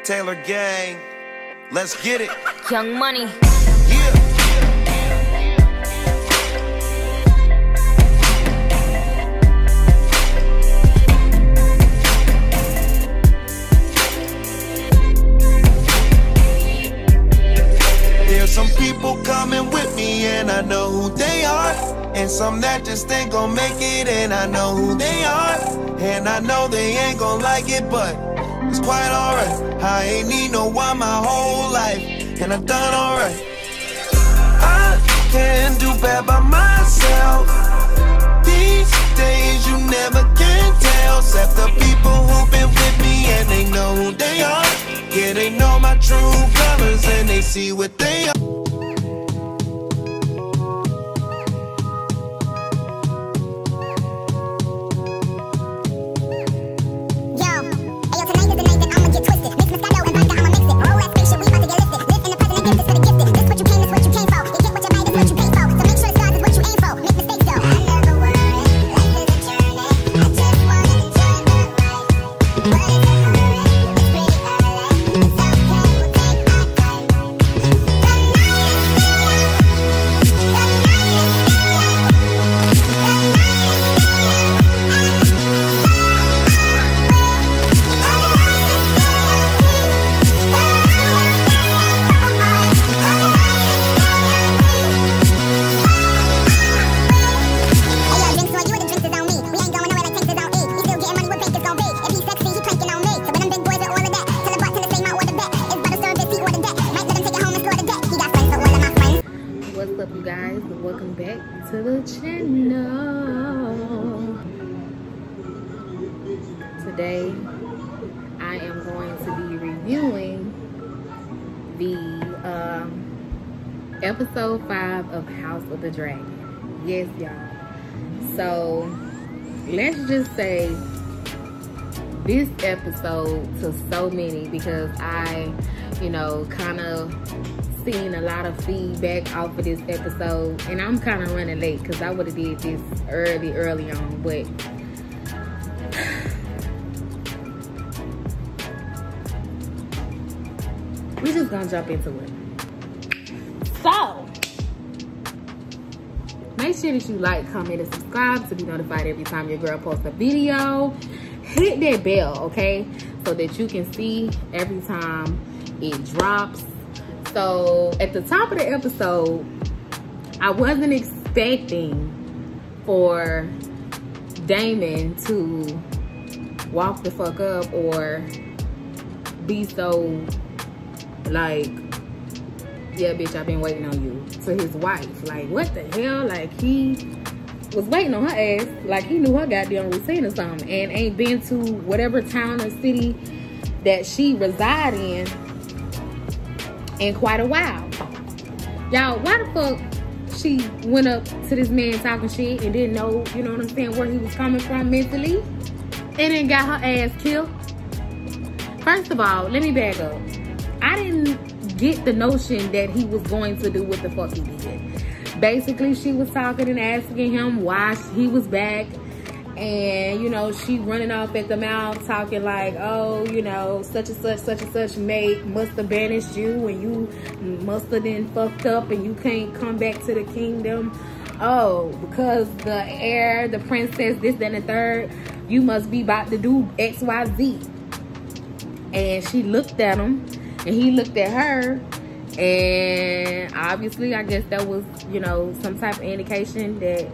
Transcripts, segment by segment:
Taylor gang. Let's get it. Young Money. Yeah. There's some people coming with me and I know who they are. And some that just ain't gon' make it and I know who they are. And I know they ain't gon' like it, but it's quite alright. I ain't need no one my whole life, and I've done alright. I can't do bad by myself. These days you never can tell, except the people who've been with me and they know who they are. Yeah, they know my true colors and they see what they are. Welcome back to the channel. Today I am going to be reviewing the episode 5 of House of the Dragon. Yes, y'all. So let's just say this episode to so many, because I, kind of seen a lot of feedback off of this episode, and I'm kind of running late because I would have did this early on, but we're just gonna jump into it. So make sure that you like, comment, and subscribe to be notified every time your girl posts a video. Hit that bell, okay, so that you can see every time it drops. So at the top of the episode, I wasn't expecting for Damon to walk the fuck up or be so like, yeah, bitch, I've been waiting on you, to his wife. Like, what the hell? Like, he was waiting on her ass like he knew her goddamn routine or something, and ain't been to whatever town or city that she reside in quite a while. Y'all, why the fuck she went up to this man talking shit and didn't know, you know what I'm saying, where he was coming from mentally, and then got her ass killed? First of all, let me back up. I didn't get the notion that he was going to do what the fuck he did. Basically, she was talking and asking him why he was back, and she running off at the mouth talking like, oh, such and such mate must have banished you, and you must have been fucked up and you can't come back to the kingdom. Oh, because the heir, the princess, this, that, and the third, you must be about to do XYZ. And she looked at him and he looked at her, and obviously I guess that was, some type of indication that,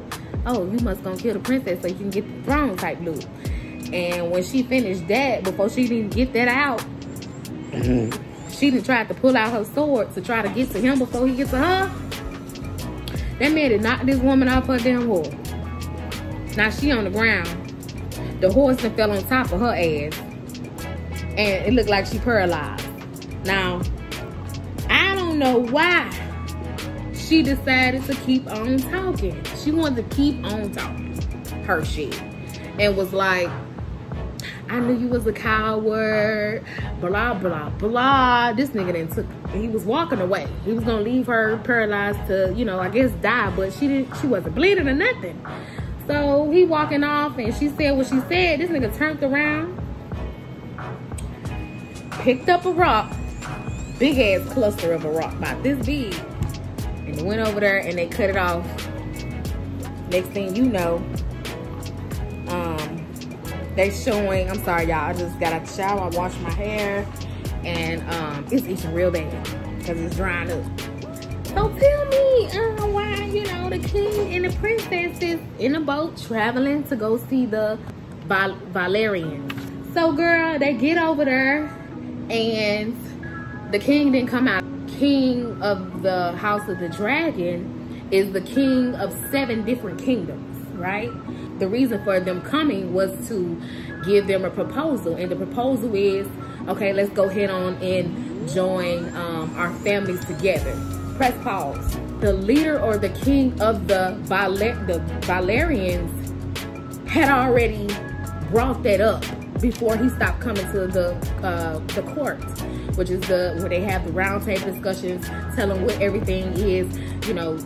oh, you must gonna kill the princess so you can get the throne type loop. And when she finished that, before she didn't get that out, she done tried to pull out her sword to try to get to him before he gets to her. That man did knock this woman off her damn horse. Now she on the ground. The horse done fell on top of her ass, and it looked like she paralyzed. Now, I don't know why she decided to keep on talking. She wanted to keep on talking her shit, and was like, I knew you was a coward, blah, blah, blah. This nigga then he was walking away. He was gonna leave her paralyzed to, I guess die, but she wasn't bleeding or nothing. So he walking off, and she said what she said. This nigga turned around, picked up a rock, big ass cluster of a rock, about this big, and they went over there and they cut it off. Next thing you know, they showing, I'm sorry y'all, I just got out the shower, I washed my hair, and it's itching real bad because it's drying up. So tell me why, you know, the king and the princess is in a boat traveling to go see the Valerians. So girl, they get over there and the king didn't come out. King of the House of the Dragon is the king of 7 different kingdoms, right? The reason for them coming was to give them a proposal, and the proposal is, okay, let's go ahead on and join our families together. Press pause. The leader or the king of the Valerians had already brought that up before he stopped coming to the court, which is where they have the round table discussions, telling what everything is, you know,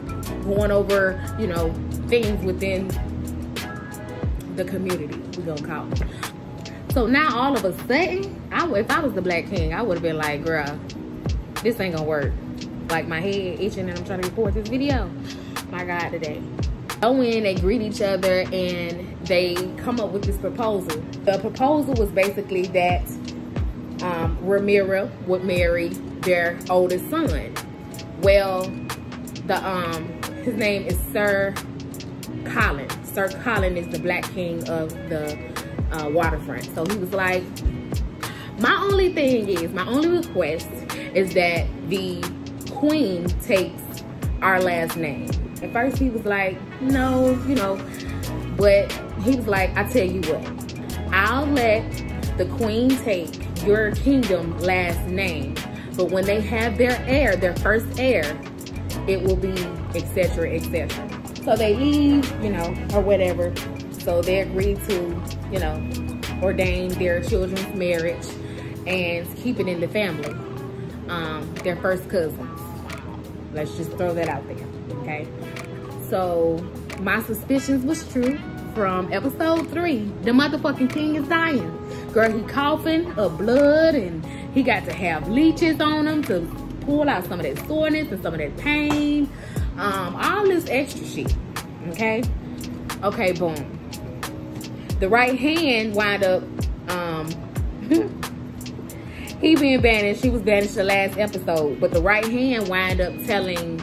going over, you know, things within the community, we're gonna call it. So now all of a sudden, if I was the Black King, I would have been like, girl, this ain't gonna work. Like, my head itching and I'm trying to record this video. My God, today. Go in, they greet each other, and they come up with this proposal. The proposal was basically that Rhaenyra would marry their oldest son. Well, his name is Sir Colin. Sir Colin is the Black King of the waterfront. So he was like, my only request is that the Queen takes our last name. At first he was like, no, you know, but he was like, I tell you what, I'll let the Queen take your kingdom last name, but when they have their heir, their first heir, it will be etc., etc. So they leave, you know, or whatever. So they agreed to, you know, ordain their children's marriage and keep it in the family. Their first cousins. Let's just throw that out there, okay? So my suspicions was true from episode 3. The motherfucking king is dying. Girl, he coughing up blood, and he got to have leeches on him to pull out some of that soreness and some of that pain. All this extra shit, okay? Okay, boom. The right hand wind up, he being banished. He was banished the last episode, but the right hand wind up telling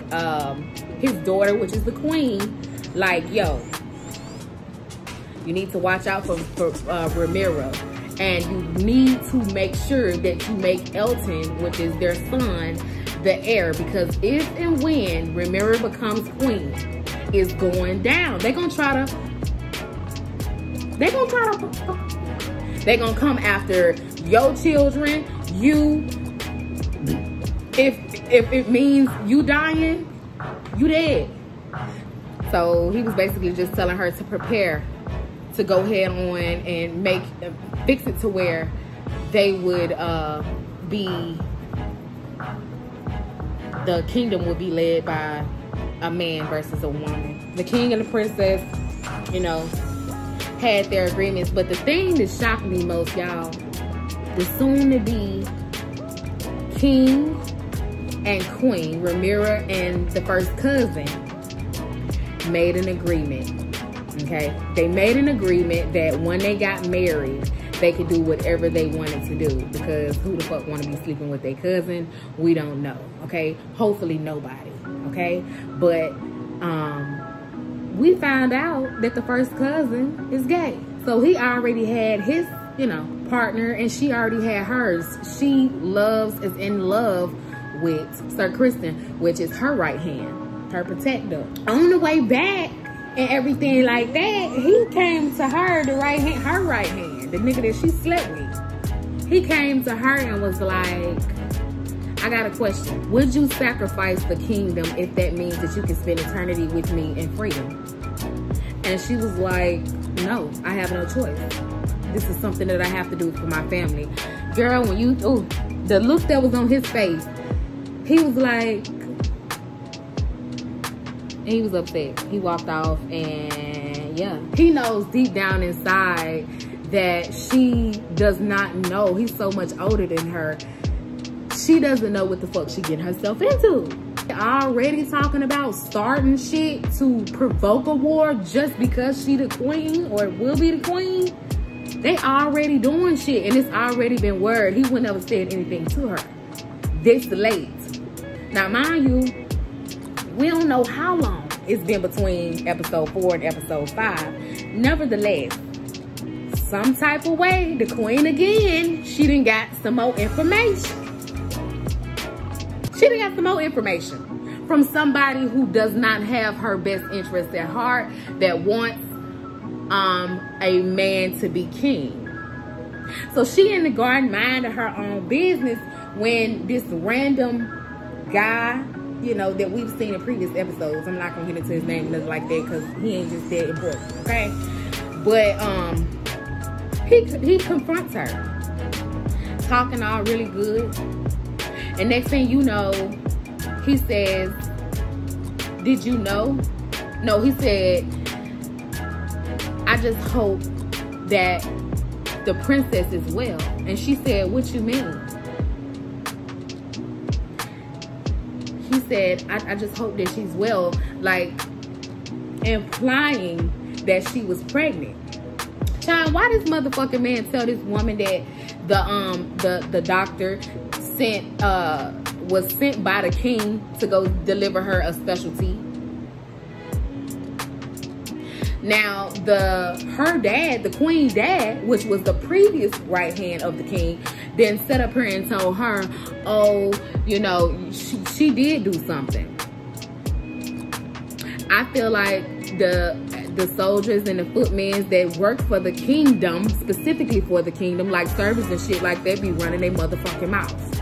his daughter, which is the queen, like, yo, you need to watch out for Rhaenyra, and you need to make sure that you make Elton, which is their son, the heir, because if and when Rhaenyra becomes queen, it's going down. They're gonna come after your children, you. If it means you dying, you dead. So he was basically just telling her to prepare to go ahead on and fix it to where they would the kingdom would be led by a man versus a woman. The king and the princess, you know, had their agreements, but the thing that shocked me most, y'all, the soon-to-be king and queen, Rhaenyra and the first cousin, made an agreement, okay? They made an agreement that when they got married, they could do whatever they wanted to do, because who the fuck want to be sleeping with their cousin? We don't know, okay? Hopefully nobody, okay? But we found out that the first cousin is gay. So he already had his, you know, partner, and she already had hers. She is in love with Sir Kristen, which is her right hand, her protector. On the way back and everything like that, he came to her, her right hand, the nigga that she slept with. He came to her and was like, I got a question. Would you sacrifice the kingdom if that means that you can spend eternity with me in freedom? And she was like, no, I have no choice. This is something that I have to do for my family. Girl, when you, the look that was on his face, he was like, and he was upset. He walked off, and yeah. He knows deep down inside that she does not know. He's so much older than her. She doesn't know what the fuck she getting herself into. Already talking about starting shit to provoke a war just because she the queen or will be the queen. They already doing shit, and it's already been word. He would never said anything to her this late. Now, mind you, we don't know how long it's been between episode 4 and episode 5. Nevertheless, some type of way, the queen again, she done got some more information. She done got some more information from somebody who does not have her best interests at heart, that wants a man to be king. So she in the garden minding her own business when this random guy, you know, that we've seen in previous episodes, I'm not gonna get into his name, nothing like that, because he ain't just that important, okay? But he confronts her, talking all really good, and next thing you know, he says, did you know? No, he said, I just hope that the princess is well. And she said, what you mean? He said, I just hope that she's well, like implying that she was pregnant. Child, why this motherfucking man tell this woman that the doctor was sent by the king to go deliver her a specialty? Now, her dad, the queen's dad, which was the previous right hand of the king, then set up her and told her, oh, you know, she did do something. I feel like the soldiers and the footmen that work for the kingdom, specifically for the kingdom, like servants and shit like that, be running their motherfucking mouths.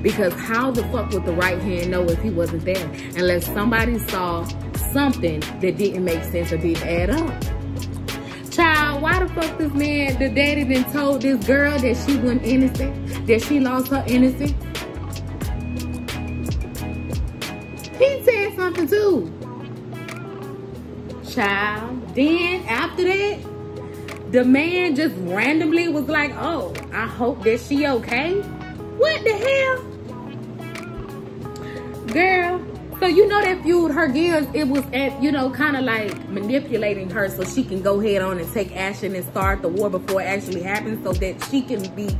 Because how the fuck would the right hand know if he wasn't there? Unless somebody saw something that didn't make sense or didn't add up. Child, why the fuck this man, the daddy done told this girl that she wasn't innocent, that she lost her innocence? He said something too. Child, then after that, the man just randomly was like, oh, I hope that she okay. What the hell? Girl, so you know that fueled her gears. It was at, you know, kind of like manipulating her so she can go ahead on and take action and start the war before it actually happens, so that she can be,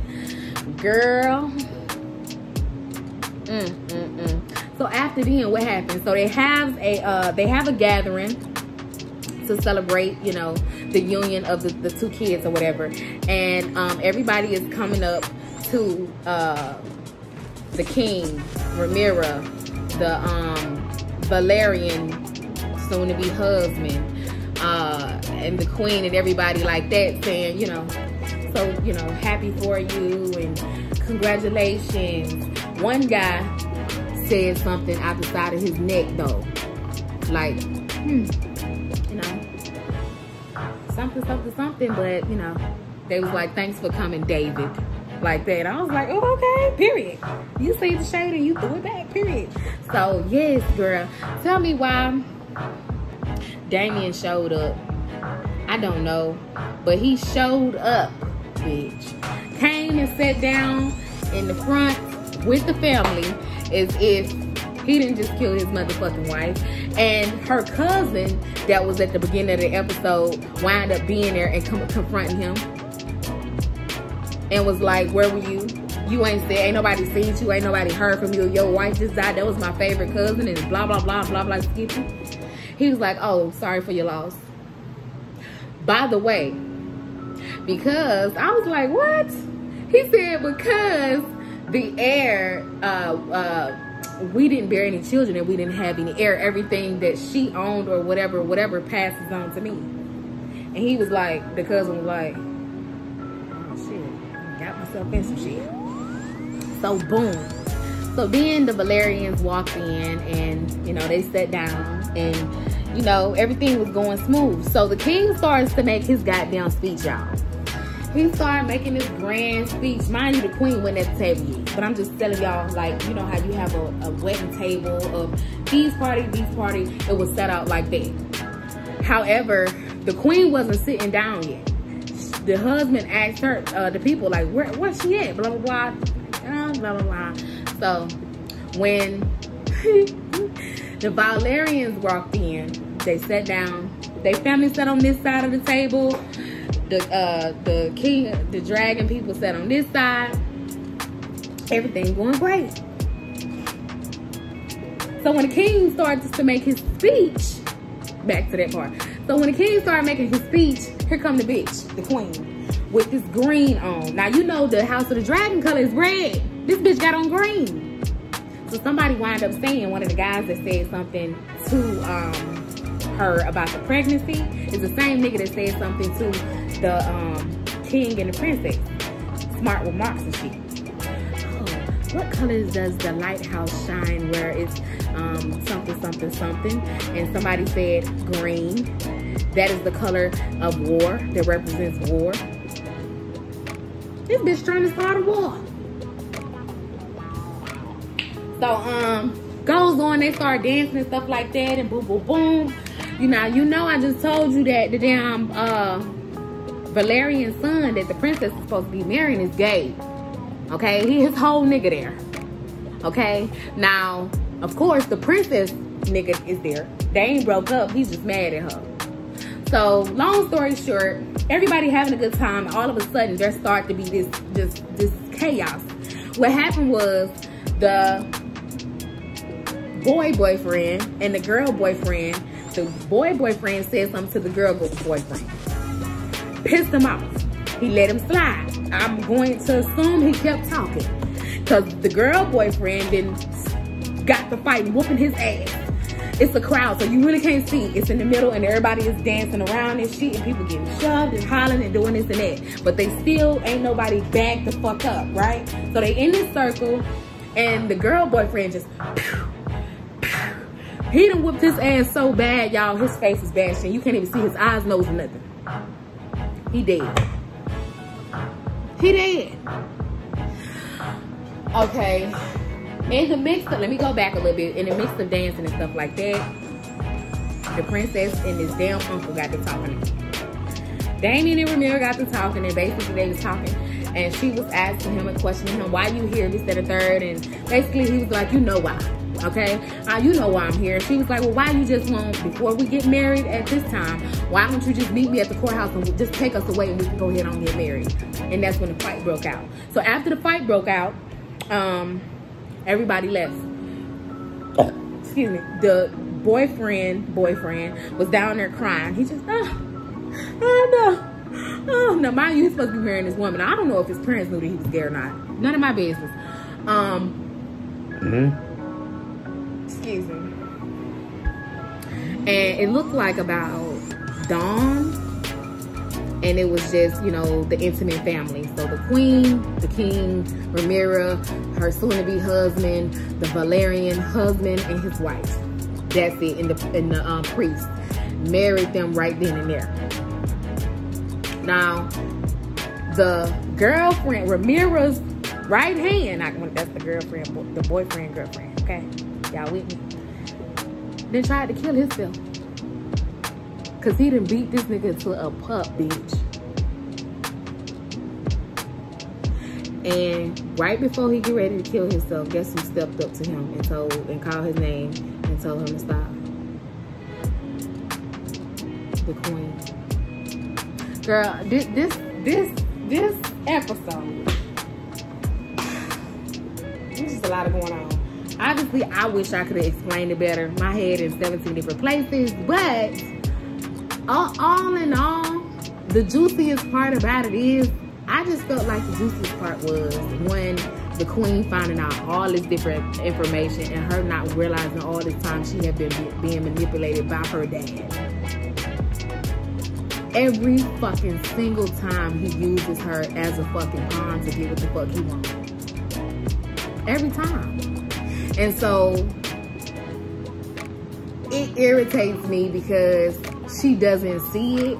girl. So after then, what happened? So they have a gathering to celebrate, you know, the union of the two kids or whatever, and everybody is coming up to the king, Rhaenyra, the Valerian soon-to-be husband, and the queen and everybody like that, saying, you know, so, you know, happy for you and congratulations. One guy said something out the side of his neck though, like, you know, something, but, you know, they was like, thanks for coming, David. Like that. I was like, oh, okay, period. You see the shade and you threw it back, period. So, yes, girl. Tell me why Damien showed up. I don't know. But he showed up, bitch. Came and sat down in the front with the family as if he didn't just kill his motherfucking wife. And her cousin that was at the beginning of the episode wound up being there and confronting him. And was like, where were you? You ain't said, ain't nobody seen you, ain't nobody heard from you. Your wife just died. That was my favorite cousin, and blah, blah, blah, blah, blah, Skippy. He was like, oh, sorry for your loss. By the way, because I was like, what? He said, because the heir, we didn't bear any children and we didn't have any heir. Everything that she owned or whatever passes on to me. And he was like, the cousin was like, got myself in some shit. So boom. So then the Valerians walked in and, you know, they sat down and, you know, everything was going smooth. So the king starts to make his goddamn speech, y'all. He started making this grand speech. Mind you, the queen went at the table yet. But I'm just telling y'all, like, you know how you have a wedding table of these party. It was set out like that. However, the queen wasn't sitting down yet. the husband asked her, the people, like, where's she at? Blah, blah, blah. Blah, blah, blah. So, when the Valerians walked in, they sat down. Their family sat on this side of the table. The king, the dragon people sat on this side. Everything going great. So when the king started to make his speech, back to that part. So when the king started making his speech, here come the bitch, the queen, with this green on. Now, you know the House of the Dragon color is red. This bitch got on green. So somebody wound up saying, one of the guys that said something to her about the pregnancy is the same nigga that said something to the king and the princess. Smart remarks and shit. Oh, what colors does the lighthouse shine where it's something, something, something? And somebody said green. That is the color of war, that represents war. This bitch trying to start a war. So, goes on, they start dancing and stuff like that, and boom, boom, boom. You know, I just told you that the damn Valerian son that the princess is supposed to be marrying is gay. Okay, he his whole nigga there. Okay, now, of course, the princess nigga is there. They ain't broke up, he's just mad at her. So, long story short, everybody having a good time. All of a sudden, there started to be this chaos. What happened was the boyfriend and the girl boyfriend. The boyfriend said something to the girl boyfriend. Pissed him off. He let him slide. I'm going to assume he kept talking, because the girl boyfriend then got the fight, whooping his ass. It's a crowd, so you really can't see. It's in the middle, and everybody is dancing around and shit, and people getting shoved and hollering and doing this and that. But they still ain't nobody back the fuck up, right? So they in this circle, and the girl boyfriend just, he done whooped his ass so bad, y'all. His face is bashing. You can't even see his eyes, nose, or nothing. He dead. He dead. Okay. In the mix of, let me go back a little bit. In the mix of dancing and stuff like that, the princess and his damn uncle got to talking. Damien and Ramiro got to talking, and basically they was talking. And she was asking him and questioning him, why you here, this, that, and third. And basically he was like, you know why. Okay, you know why I'm here. She was like, well, why you just won't, before we get married at this time, why don't you just meet me at the courthouse and just take us away and we can go ahead and get married? And that's when the fight broke out. So after the fight broke out, everybody left. Excuse me. The boyfriend was down there crying. He just, oh no, mind you, he's supposed to be marrying this woman. I don't know if his parents knew that he was gay or not. None of my business. Excuse me. And it looked like about dawn, and it was just, you know, the intimate family. So the queen, the king, Ramira, her soon-to-be husband, the Valerian husband, and his wife. That's it. And the priest married them right then and there. Now, the girlfriend, Ramira's right hand, that's the girlfriend, the boyfriend, girlfriend, okay? Y'all with me? Then tried to kill himself. Cause he done beat this nigga to a pup, bitch. And right before he get ready to kill himself, guess who stepped up to him and called his name and told him to stop? The queen. Girl, this episode, there's just a lot of going on. Obviously, I wish I could have explained it better. My head in 17 different places, but all in all, the juiciest part about it is, I just felt like the juiciest part was when the queen finding out all this different information and her not realizing all this time she had been being manipulated by her dad. Every fucking single time he uses her as a fucking pawn to get what the fuck he wants. Every time. And so it irritates me because she doesn't see it,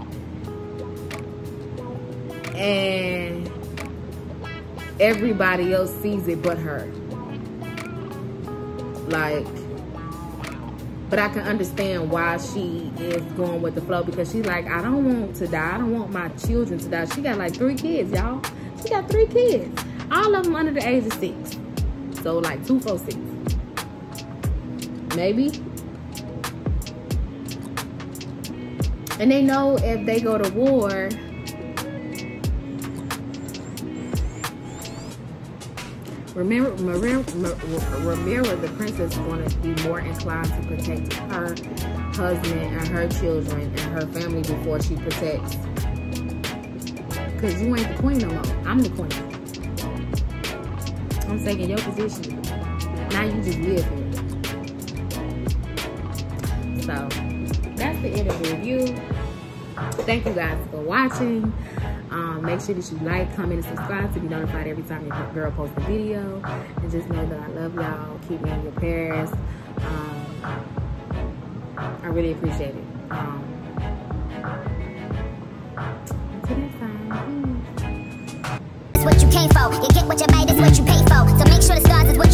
and everybody else sees it but her. Like, But I can understand why she is going with the flow, because she's like, I don't want to die. I don't want my children to die. She got like 3 kids, y'all. She got 3 kids. All of them under the age of 6. So like 2, 4, 6. Maybe. And they know if they go to war, Ramira, the princess, is going to be more inclined to protect her husband and her children and her family before she protects. Because you ain't the queen no more. I'm the queen. I'm taking your position. Now you just live here. So, that's the end of the review. Thank you guys for watching. Make sure that you like, comment, and subscribe to be notified every time your girl posts a video. And just know that I love y'all. Keep me in your prayers. I really appreciate it. Until next time. It's what you came for. You get what you made, it's what you pay for. So make sure the stars is what you